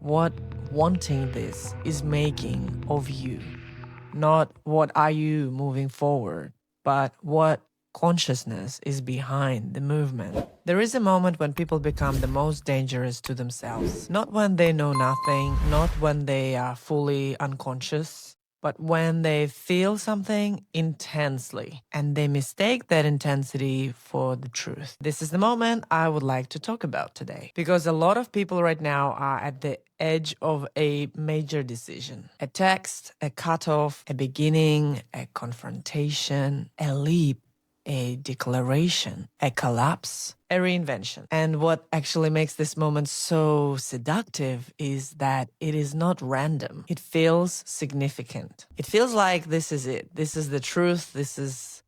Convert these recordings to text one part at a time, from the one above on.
what wanting this is making of you. Not what are you moving forward, but what consciousness is behind the movement. There is a moment when people become the most dangerous to themselves. Not when they know nothing, not when they are fully unconscious, but when they feel something intensely and they mistake that intensity for the truth. This is the moment I would like to talk about today, because a lot of people right now are at the edge of a major decision. A text, a cutoff, a beginning, a confrontation, a leap, a declaration, a collapse, a reinvention. And what actually makes this moment so seductive is that it is not random. It feels significant. It feels like this is it. This is the truth. This is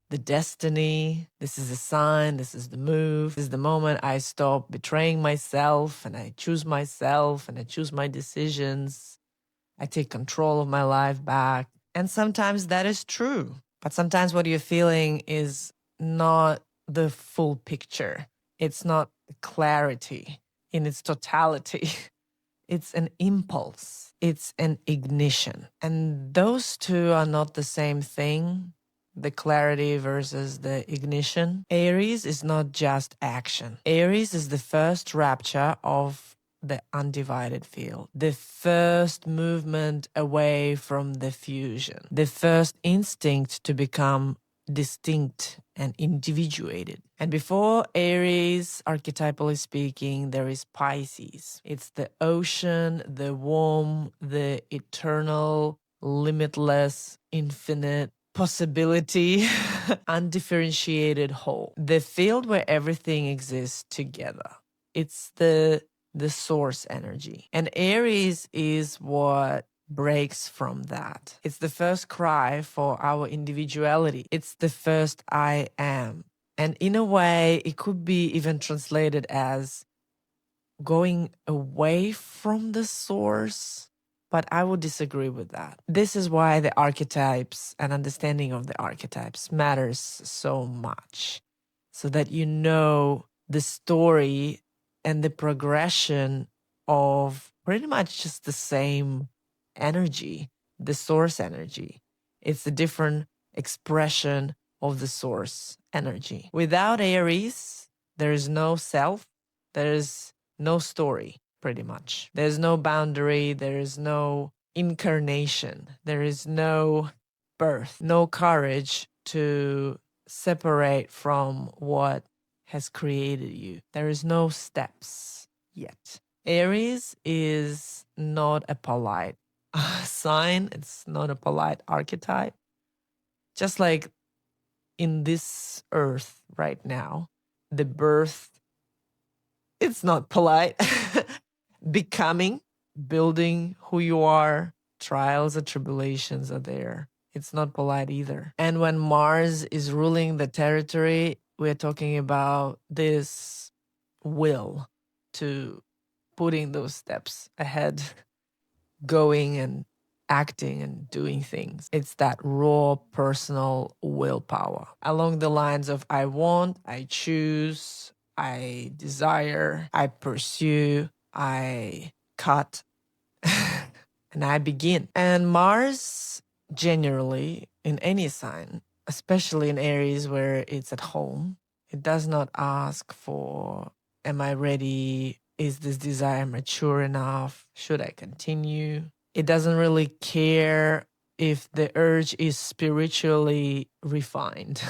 the destiny. This is the sign. This is the move. This is the moment I stop betraying myself and I choose myself and I choose my decisions. I take control of my life back. And sometimes that is true. But sometimes what you're feeling is not the full picture. It's not clarity in its totality. It's an impulse. It's an ignition. And those two are not the same thing. The clarity versus the ignition. Aries is not just action. Aries is the first rapture of the undivided field, the first movement away from the fusion, the first instinct to become distinct and individuated. And before Aries, archetypally speaking, there is Pisces. It's the ocean, the warm, the eternal, limitless, infinite possibility, undifferentiated whole. The field where everything exists together. It's the source energy. And Aries is what breaks from that. It's the first cry for our individuality. It's the first I am. And in a way, it could be even translated as going away from the source, but I would disagree with that. This is why the archetypes and understanding of the archetypes matters so much, so that you know the story and the progression of pretty much just the same energy, the source energy. It's a different expression of the source energy. Without Aries, there is no self, there is no story, pretty much. There's no boundary, there is no incarnation, there is no birth, no courage to separate from what has created you. There is no steps yet. Aries is not a polite sign. It's not a polite archetype. Just like in this earth right now, the birth, it's not polite. Becoming, building who you are, trials and tribulations are there. It's not polite either. And when Mars is ruling the territory, we're talking about this will to putting those steps ahead, going and acting and doing things. It's that raw personal willpower along the lines of I want, I choose, I desire, I pursue, I cut, and I begin. And Mars generally in any sign, especially in Aries where it's at home, it does not ask for, am I ready? Is this desire mature enough? Should I continue? It doesn't really care if the urge is spiritually refined.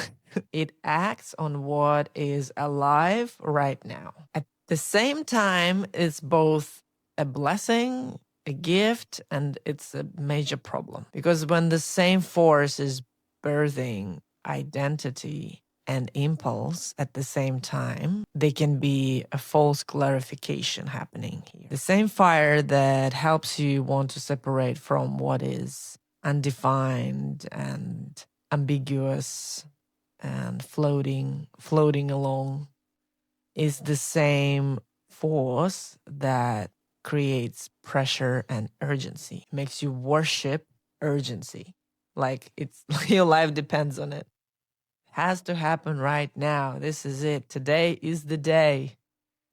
It acts on what is alive right now. At the same time, it's both a blessing, a gift, and it's a major problem. Because when the same force is birthing identity and impulse at the same time, there can be a false clarification happening here. The same fire that helps you want to separate from what is undefined and ambiguous and floating along is the same force that creates pressure and urgency. It makes you worship urgency. Like it's your life depends on it. Has to happen right now. This is it. Today is the day.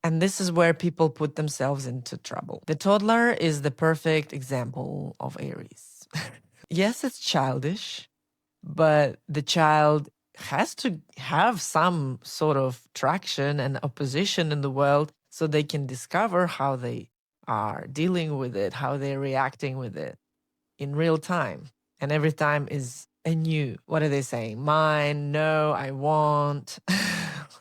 And this is where people put themselves into trouble. The toddler is the perfect example of Aries. Yes, it's childish, but the child has to have some sort of traction and opposition in the world so they can discover how they are dealing with it, how they're reacting with it in real time. And every time is a new, what are they saying? Mine, no, I want,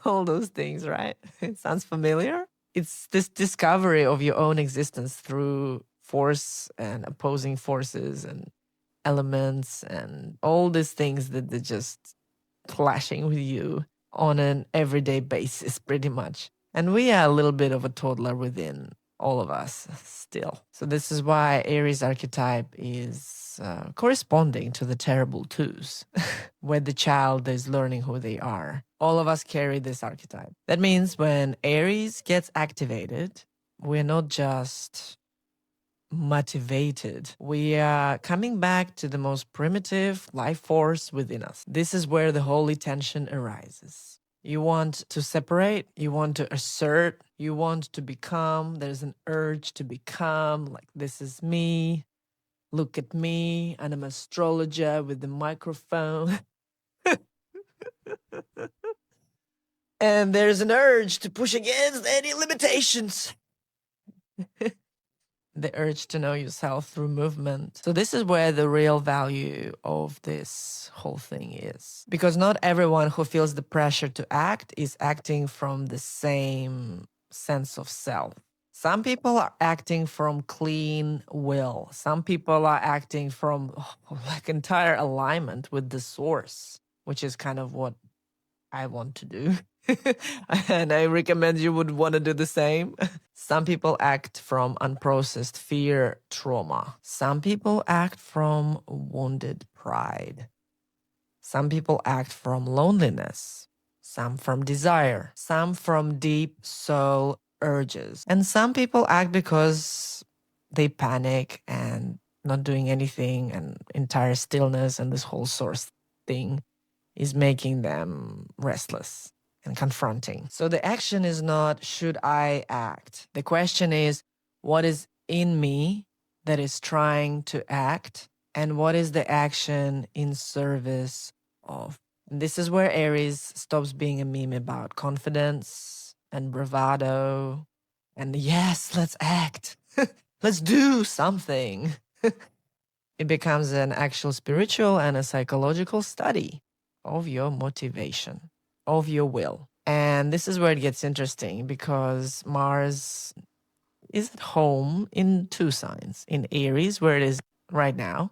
all those things, right? It sounds familiar. It's this discovery of your own existence through force and opposing forces and elements and all these things that they're just clashing with you on an everyday basis, pretty much. And we are a little bit of a toddler within all of us still. So this is why Aries archetype is corresponding to the terrible twos, where the child is learning who they are. All of us carry this archetype. That means when Aries gets activated, we're not just motivated. We are coming back to the most primitive life force within us. This is where the holy tension arises. You want to separate, you want to assert, you want to become. There's an urge to become, like, this is me. Look at me. I'm an astrologer with the microphone. And there's an urge to push against any limitations. The urge to know yourself through movement. So this is where the real value of this whole thing is. Because not everyone who feels the pressure to act is acting from the same sense of self. Some people are acting from clean will. Some people are acting from like entire alignment with the source, which is kind of what I want to do. And I recommend you would want to do the same. Some people act from unprocessed fear, trauma. Some people act from wounded pride. Some people act from loneliness. Some from desire. Some from deep soul urges. And some people act because they panic and not doing anything and entire stillness and this whole source thing is making them restless and confronting. So the action is not, should I act? The question is, what is in me that is trying to act? And what is the action in service of? And this is where Aries stops being a meme about confidence and bravado. And yes, let's act. Let's do something. It becomes an actual spiritual and a psychological study of your motivation, of your will. And this is where it gets interesting because Mars is at home in two signs, in Aries, where it is right now,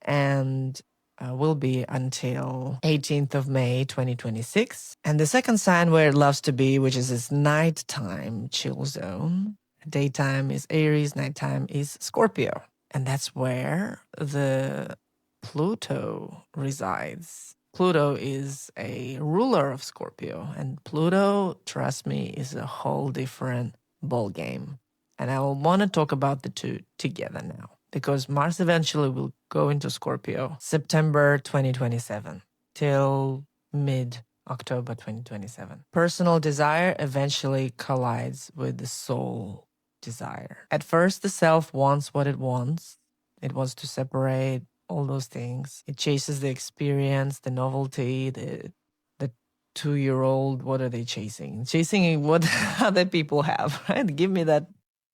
and will be until 18th of May, 2026. And the second sign where it loves to be, which is its nighttime chill zone. Daytime is Aries, nighttime is Scorpio. And that's where the Pluto resides. Pluto is a ruler of Scorpio, and Pluto, trust me, is a whole different ball game. And I will want to talk about the two together now, because Mars eventually will go into Scorpio September 2027 till mid-October 2027. Personal desire eventually collides with the soul desire. At first, the self wants what it wants. It wants to separate all those things. It chases the experience, the novelty, the 2-year-old. What are they chasing? Chasing what other people have, right? Give me that.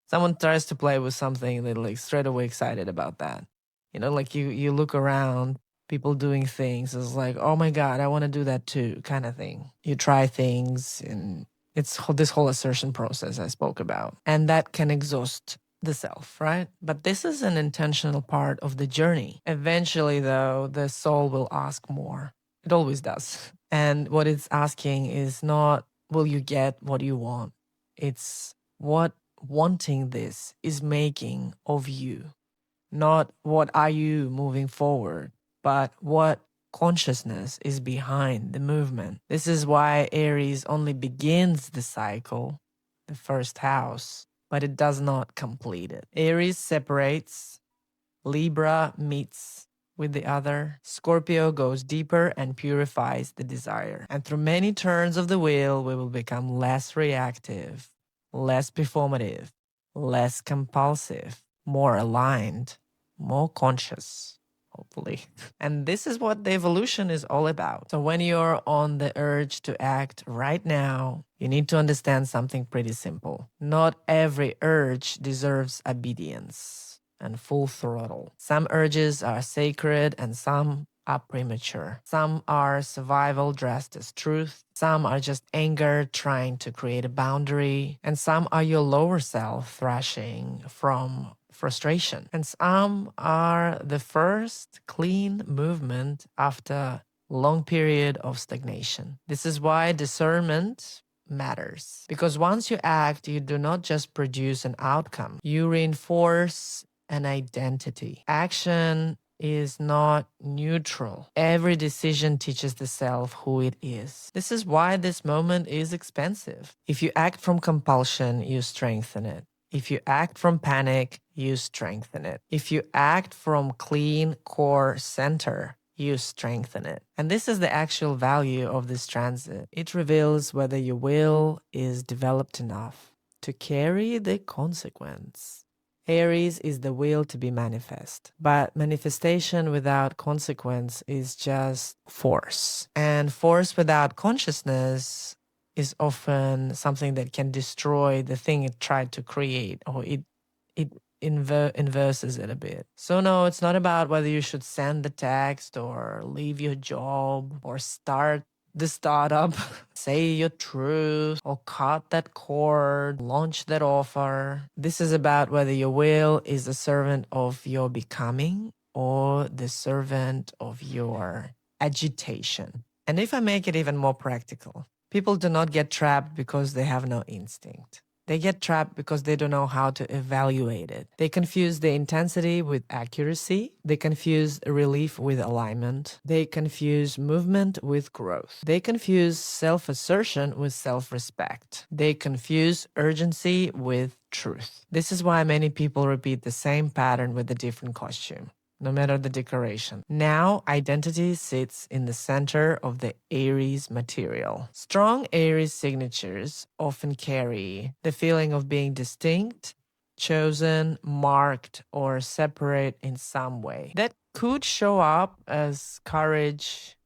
Someone tries to play with something, they're like straight away excited about that. You know, like you look around, people doing things. It's like, oh my God, I want to do that too, kind of thing. You try things and it's this whole assertion process I spoke about. And that can exhaust the self, right? But this is an intentional part of the journey. Eventually, though, the soul will ask more. It always does. And what it's asking is not, will you get what you want? It's what wanting this is making of you. Not what are you moving forward, but what consciousness is behind the movement. This is why Aries only begins the cycle, the first house, but it does not complete it. Aries separates, Libra meets with the other, Scorpio goes deeper and purifies the desire. And through many turns of the wheel, we will become less reactive less performative, less compulsive, more aligned, more conscious, hopefully. And this is what the evolution is all about. So when you're on the urge to act right now, you need to understand something pretty simple. Not every urge deserves obedience and full throttle. Some urges are sacred and some are premature. Some are survival dressed as truth. Some are just anger trying to create a boundary. And some are your lower self thrashing from frustration. And some are the first clean movement after long period of stagnation. This is why discernment matters. Because once you act, you do not just produce an outcome, you reinforce an identity. Action is not neutral. Every decision teaches the self who it is. This is why this moment is expensive. If you act from compulsion, you strengthen it. If you act from panic, you strengthen it. If you act from clean core center, you strengthen it. And this is the actual value of this transit. It reveals whether your will is developed enough to carry the consequence. Aries is the will to be manifest, but manifestation without consequence is just force. And force without consciousness is often something that can destroy the thing it tried to create, or it inverses it a bit. So no, it's not about whether you should send the text or leave your job or start the startup, say your truth, or cut that cord, launch that offer. This is about whether your will is the servant of your becoming or the servant of your agitation. And if I make it even more practical, people do not get trapped because they have no instinct. They get trapped because they don't know how to evaluate it. They confuse the intensity with accuracy. They confuse relief with alignment. They confuse movement with growth. They confuse self-assertion with self-respect. They confuse urgency with truth. This is why many people repeat the same pattern with a different costume, no matter the decoration. Now, identity sits in the center of the Aries material. Strong Aries signatures often carry the feeling of being distinct, chosen, marked, or separate in some way. That could show up as courage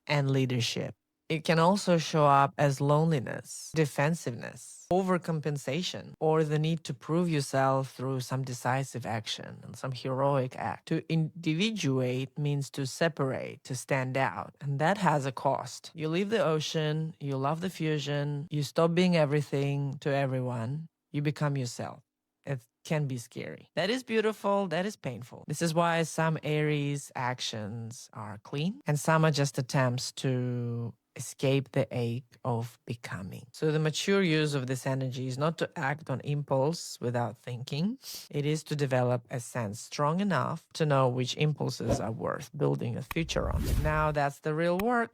and leadership. It can also show up as loneliness, defensiveness, overcompensation, or the need to prove yourself through some decisive action and some heroic act. To individuate means to separate, to stand out, and that has a cost. You leave the ocean, you love the fusion, you stop being everything to everyone, you become yourself. It can be scary. That is beautiful, that is painful. This is why some Aries actions are clean and some are just attempts to escape the ache of becoming. So the mature use of this energy is not to act on impulse without thinking. It is to develop a sense strong enough to know which impulses are worth building a future on. Now that's the real work,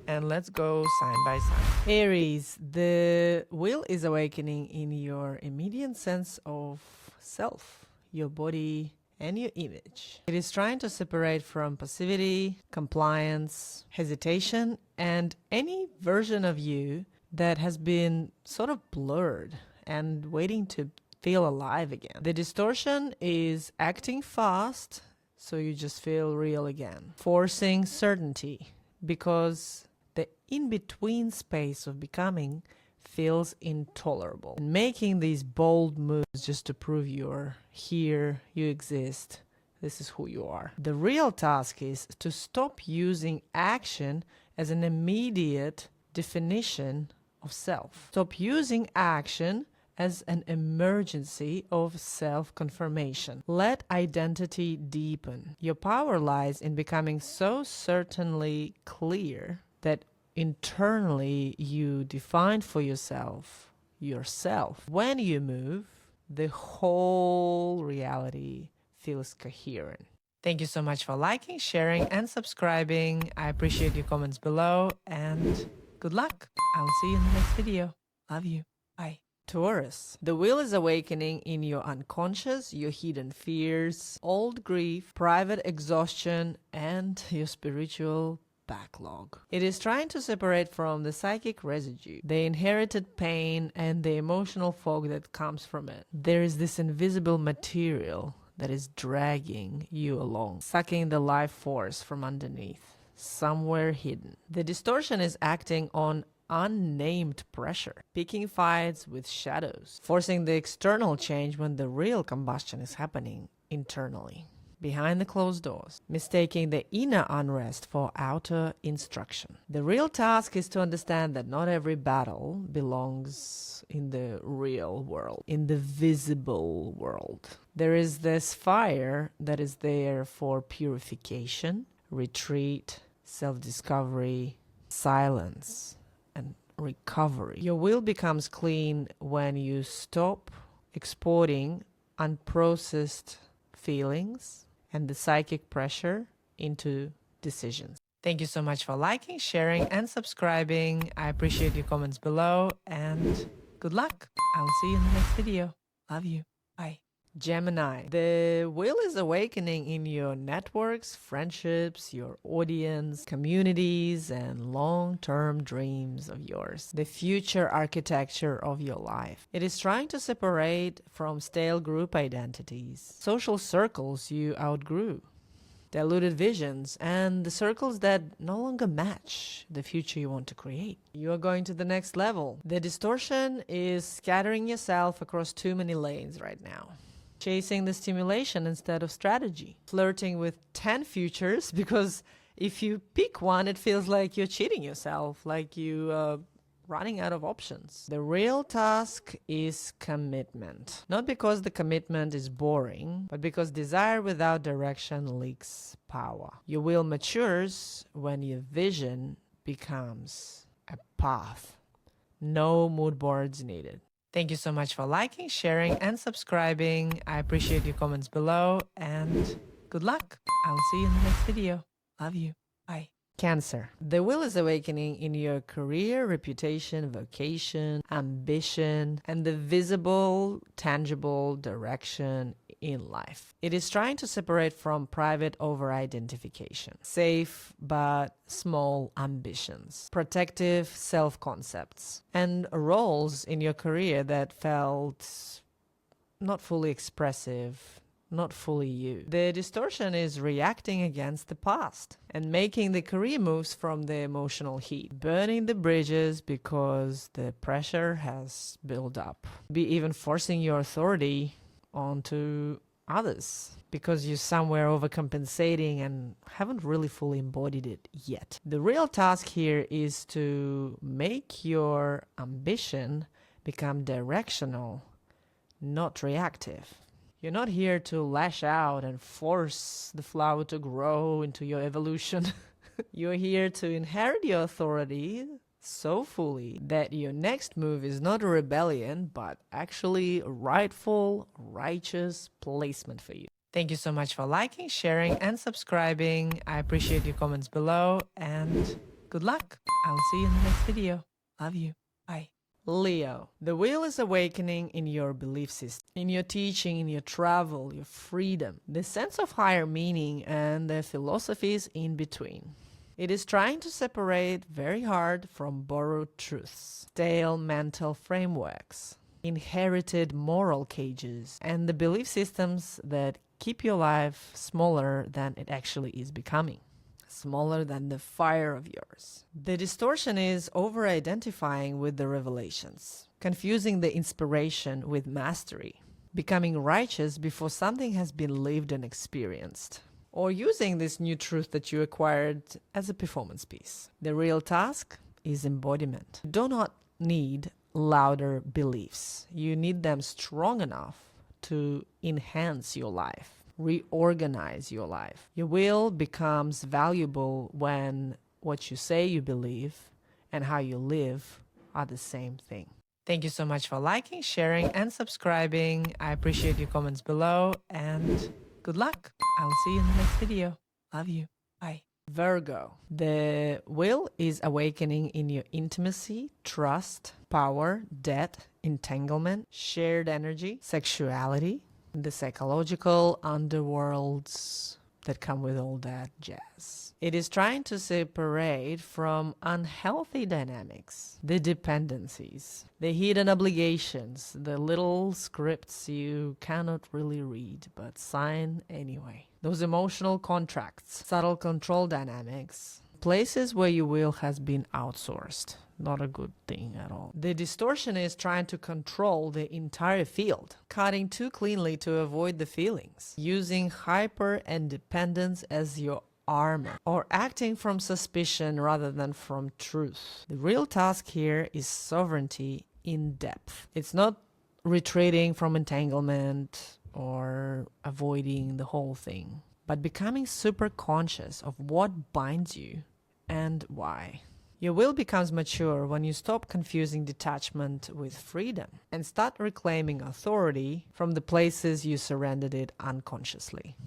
and let's go sign by sign. Aries, the will is awakening in your immediate sense of self, your body, and your image. It is trying to separate from passivity, compliance, hesitation, and any version of you that has been sort of blurred and waiting to feel alive again. The distortion is acting fast, so you just feel real again. Forcing certainty, because the in-between space of becoming feels intolerable. And making these bold moves just to prove you're here, you exist, this is who you are. The real task is to stop using action as an immediate definition of self. Stop using action as an emergency of self-confirmation. Let identity deepen. Your power lies in becoming so certainly clear that internally you define for yourself. When you move, the whole reality feels coherent. Thank you so much for liking, sharing, and subscribing. I appreciate your comments below, and good luck. I'll see you in the next video. Love you. Bye. Taurus, the will is awakening in your unconscious, your hidden fears, old grief, private exhaustion, and your spiritual backlog. It is trying to separate from the psychic residue, the inherited pain, and the emotional fog that comes from it. There is this invisible material that is dragging you along, sucking the life force from underneath, somewhere hidden. The distortion is acting on unnamed pressure, picking fights with shadows, forcing the external change when the real combustion is happening internally, behind the closed doors, mistaking the inner unrest for outer instruction. The real task is to understand that not every battle belongs in the real world, in the visible world. There is this fire that is there for purification, retreat, self-discovery, silence, and recovery. Your will becomes clean when you stop exporting unprocessed feelings and the psychic pressure into decisions. Thank you so much for liking, sharing, and subscribing. I appreciate your comments below, and good luck. I'll see you in the next video. Love you. Bye. Gemini, the will is awakening in your networks, friendships, your audience, communities, and long-term dreams of yours, the future architecture of your life. It is trying to separate from stale group identities, social circles you outgrew, diluted visions, and the circles that no longer match the future you want to create. You are going to the next level. The distortion is scattering yourself across too many lanes right now. Chasing the stimulation instead of strategy. Flirting with 10 futures, because if you pick one, it feels like you're cheating yourself, like you running out of options. The real task is commitment. Not because the commitment is boring, but because desire without direction leaks power. Your will matures when your vision becomes a path. No mood boards needed. Thank you so much for liking, sharing, and subscribing. I appreciate your comments below, and good luck. I'll see you in the next video. Love you. Bye. Cancer. The will is awakening in your career, reputation, vocation, ambition, and the visible, tangible direction in life. It is trying to separate from private over-identification, safe but small ambitions, protective self-concepts, and roles in your career that felt not fully expressive, not fully you. The distortion is reacting against the past and making the career moves from the emotional heat, burning the bridges because the pressure has built up, be even forcing your authority onto others because you're somewhere overcompensating and haven't really fully embodied it yet. The real task here is to make your ambition become directional, not reactive. You're not here to lash out and force the flower to grow into your evolution. You're here to inherit your authority so fully that your next move is not a rebellion, but actually a rightful, righteous placement for you. Thank you so much for liking, sharing, and subscribing. I appreciate your comments below, and good luck. I'll see you in the next video. Love you. Bye. Leo, the will is awakening in your belief system, in your teaching, in your travel, your freedom, the sense of higher meaning, and the philosophies in between. It is trying to separate very hard from borrowed truths, stale mental frameworks, inherited moral cages, and the belief systems that keep your life smaller than it actually is becoming. Smaller than the fire of yours. The distortion is over-identifying with the revelations, confusing the inspiration with mastery, becoming righteous before something has been lived and experienced, or using this new truth that you acquired as a performance piece. The real task is embodiment. You do not need louder beliefs. You need them strong enough to enhance your life, reorganize your life. Your will becomes valuable when what you say you believe and how you live are the same thing. Thank you so much for liking, sharing, and subscribing. I appreciate your comments below, and good luck. I'll see you in the next video. Love you. Bye. Virgo. The will is awakening in your intimacy, trust, power, debt, entanglement, shared energy, sexuality, the psychological underworld's that come with all that jazz. It is trying to separate from unhealthy dynamics, the dependencies, the hidden obligations, the little scripts you cannot really read but sign anyway. Those emotional contracts, subtle control dynamics, places where your will has been outsourced. Not a good thing at all. The distortion is trying to control the entire field, cutting too cleanly to avoid the feelings, using hyper independence as your armor, or acting from suspicion rather than from truth. The real task here is sovereignty in depth. It's not retreating from entanglement or avoiding the whole thing, but becoming super conscious of what binds you and why. Your will becomes mature when you stop confusing detachment with freedom and start reclaiming authority from the places you surrendered it unconsciously.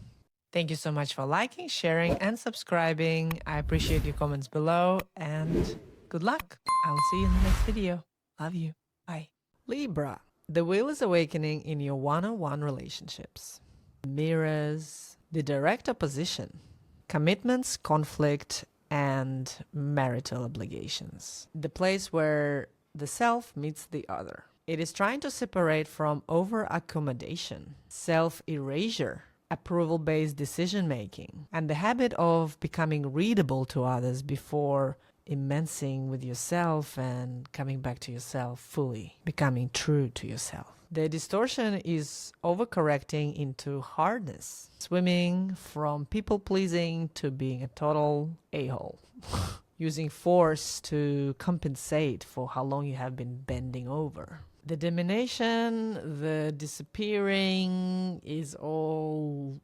Thank you so much for liking, sharing, and subscribing. I appreciate your comments below, and good luck. I'll see you in the next video. Love you. Bye. Libra. The will is awakening in your one-on-one relationships. Mirrors the direct opposition. Commitments, conflict, and marital obligations. The place where the self meets the other. It is trying to separate from over-accommodation, self-erasure, approval-based decision-making, and the habit of becoming readable to others before immensing with yourself and coming back to yourself fully, becoming true to yourself. The distortion is overcorrecting into hardness, swimming from people-pleasing to being a total a-hole, using force to compensate for how long you have been bending over. The domination, the disappearing is all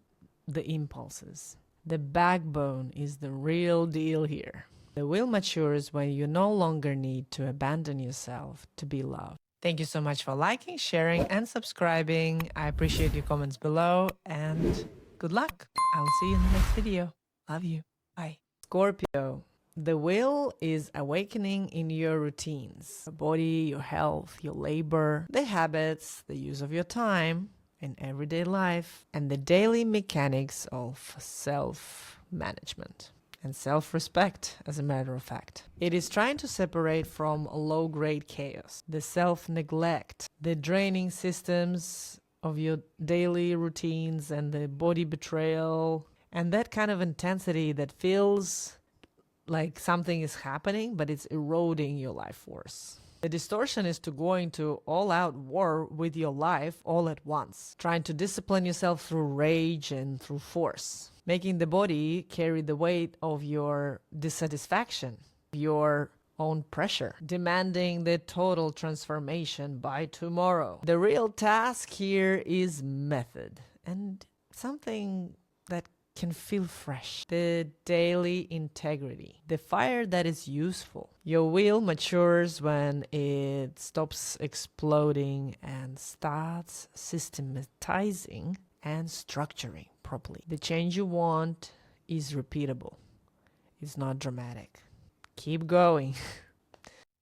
the impulses. The backbone is the real deal here. The will matures when you no longer need to abandon yourself to be loved. Thank you so much for liking, sharing, and subscribing. I appreciate your comments below, and good luck. I'll see you in the next video. Love you. Bye. Scorpio. The will is awakening in your routines, your body, your health, your labor, the habits, the use of your time in everyday life, and the daily mechanics of self-management and self-respect, as a matter of fact. It is trying to separate from low-grade chaos, the self-neglect, the draining systems of your daily routines and the body betrayal, and that kind of intensity that feels like something is happening, but it's eroding your life force. The distortion is to go into all-out war with your life all at once, trying to discipline yourself through rage and through force, making the body carry the weight of your dissatisfaction, your own pressure, demanding the total transformation by tomorrow. The real task here is method and something that can feel fresh. The daily integrity, the fire that is useful. Your will matures when it stops exploding and starts systematizing and structuring properly. The change you want is repeatable. It's not dramatic. Keep going.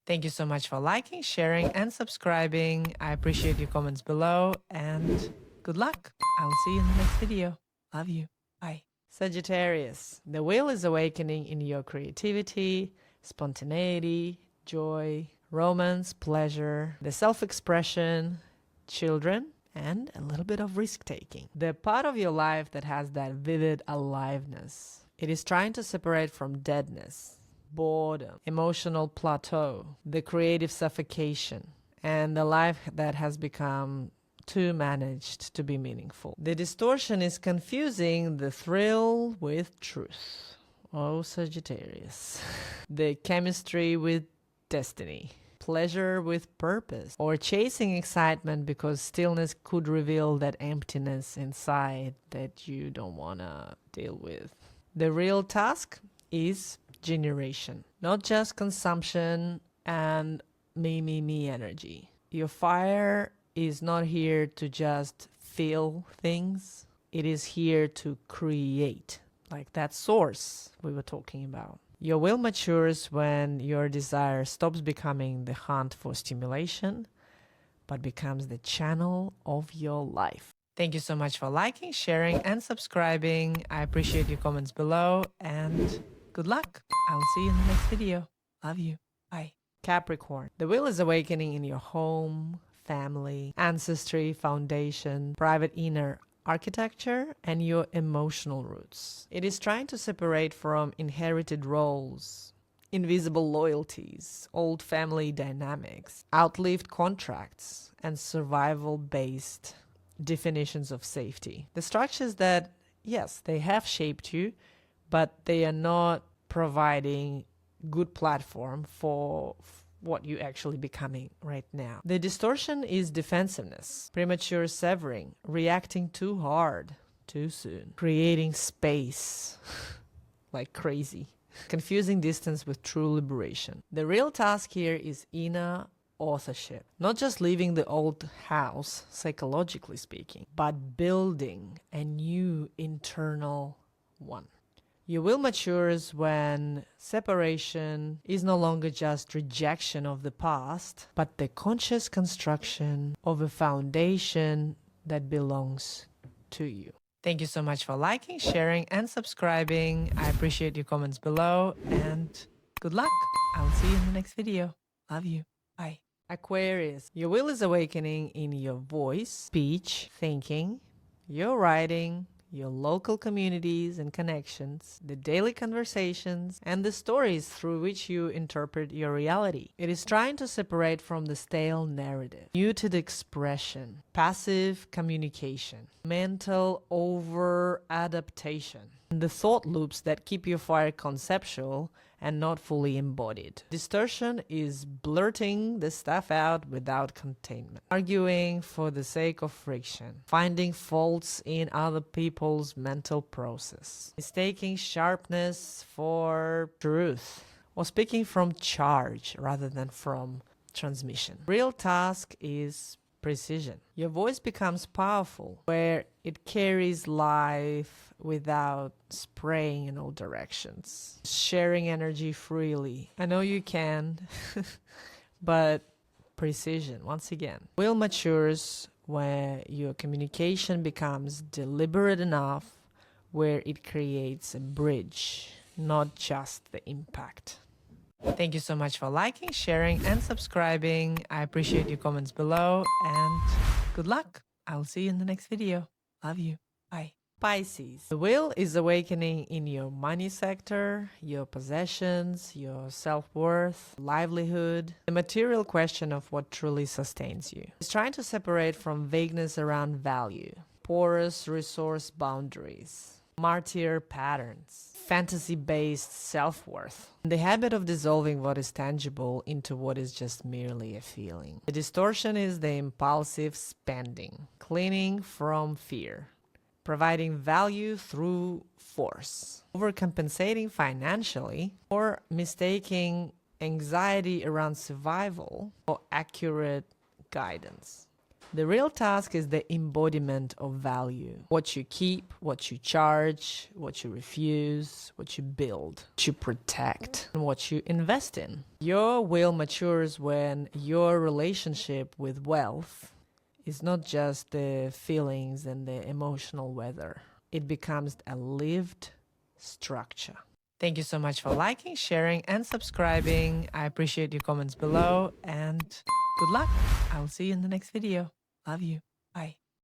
Thank you so much for liking, sharing, and subscribing. I appreciate your comments below, and good luck. I'll see you in the next video. Love you. Bye. Sagittarius. The will is awakening in your creativity, spontaneity, joy, romance, pleasure, the self-expression, children, and a little bit of risk-taking. The part of your life that has that vivid aliveness. It is trying to separate from deadness, boredom, emotional plateau, the creative suffocation, and the life that has become too managed to be meaningful. The distortion is confusing the thrill with truth. Oh, Sagittarius. The chemistry with destiny. Pleasure with purpose. Or chasing excitement because stillness could reveal that emptiness inside that you don't want to deal with. The real task is generation. Not just consumption and me energy. Your fire is not here to just feel things. It is here to create, like that source we were talking about. Your will matures when your desire stops becoming the hunt for stimulation, but becomes the channel of your life. Thank you so much for liking, sharing, and subscribing. I appreciate your comments below, and good luck. I'll see you in the next video. Love you. Bye. Capricorn. The will is awakening in your home, family, ancestry, foundation, private inner architecture, and your emotional roots. It is trying to separate from inherited roles, invisible loyalties, old family dynamics, outlived contracts, and survival-based definitions of safety. The structures that, yes, they have shaped you, but they are not providing good platform for what you're actually becoming right now. The distortion is defensiveness, premature severing, reacting too hard, too soon, creating space like crazy, confusing distance with true liberation. The real task here is inner authorship, not just leaving the old house, psychologically speaking, but building a new internal one. Your will matures when separation is no longer just rejection of the past, but the conscious construction of a foundation that belongs to you. Thank you so much for liking, sharing, and subscribing. I appreciate your comments below, and good luck. I'll see you in the next video. Love you. Bye. Aquarius. Your will is awakening in your voice, speech, thinking, your writing, your local communities and connections, the daily conversations, and the stories through which you interpret your reality. It is trying to separate from the stale narrative, muted expression, passive communication, mental over-adaptation, and the thought loops that keep your fire conceptual and not fully embodied. Distortion is blurting the stuff out without containment, arguing for the sake of friction, finding faults in other people's mental process, mistaking sharpness for truth, or speaking from charge rather than from transmission. Real task is precision. Your voice becomes powerful where it carries life without spraying in all directions, sharing energy freely. I know you can, but precision, once again. Will matures where your communication becomes deliberate enough, where it creates a bridge, not just the impact. Thank you so much for liking, sharing, and subscribing. I appreciate your comments below, and good luck. I'll see you in the next video. Love you. Bye. Pisces. The will is awakening in your money sector, your possessions, your self-worth, livelihood, the material question of what truly sustains you. It's trying to separate from vagueness around value, porous resource boundaries, martyr patterns, fantasy-based self-worth, the habit of dissolving what is tangible into what is just merely a feeling. The distortion is the impulsive spending, cleaning from fear, providing value through force, overcompensating financially, or mistaking anxiety around survival for accurate guidance. The real task is the embodiment of value. What you keep, what you charge, what you refuse, what you build, what you protect, and what you invest in. Your will matures when your relationship with wealth is not just the feelings and the emotional weather. It becomes a lived structure. Thank you so much for liking, sharing, and subscribing. I appreciate your comments below, and good luck. I'll see you in the next video. Love you. Bye.